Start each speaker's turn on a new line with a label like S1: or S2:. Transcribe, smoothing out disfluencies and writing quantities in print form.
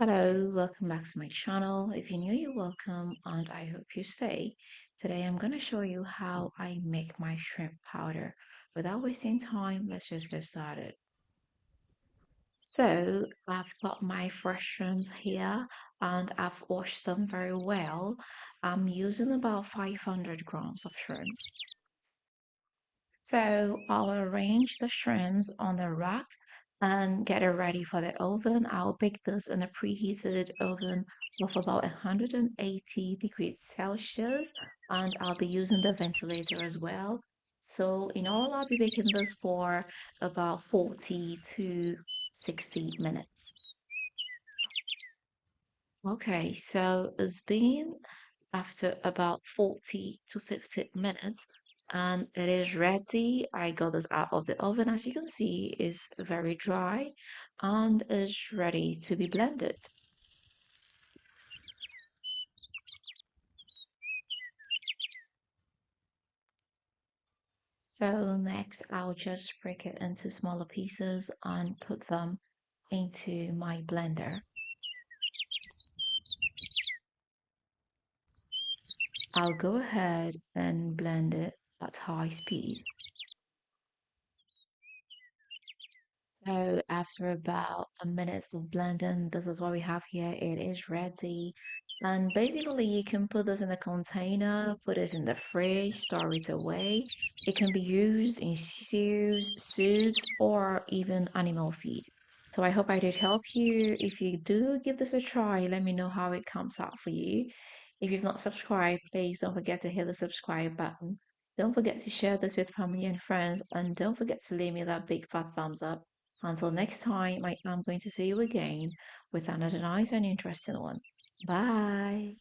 S1: Hello, welcome back to my channel. If you're new, you're welcome, and I hope you stay. Today, I'm going to show you how I make my shrimp powder. Without wasting time, let's just get started. So, I've got my fresh shrimps here, and I've washed them very well. I'm using about 500 grams of shrimps. So I'll arrange the shrimps on the rack and get it ready for the oven. I'll bake this in a preheated oven of about 180 degrees Celsius, and I'll be using the ventilator as well. So in all, I'll be baking this for about 40 to 60 minutes. Okay, so it's been after about 40 to 50 minutes and it is ready. I got this out of the oven. As you can see, it's very dry and is ready to be blended. So next, I'll just break it into smaller pieces and put them into my blender. I'll go ahead and blend it at high speed. So after about a minute of blending, this is what we have here. It is ready. And basically you can put this in a container, put it in the fridge, store it away. It can be used in stews, soups, or even animal feed. So I hope I did help you. If you do give this a try, let me know how it comes out for you. If you've not subscribed, please don't forget to hit the subscribe button. Don't forget to share this with family and friends, and don't forget to leave me that big fat thumbs up. Until next time, I am going to see you again with another nice and interesting one. Bye.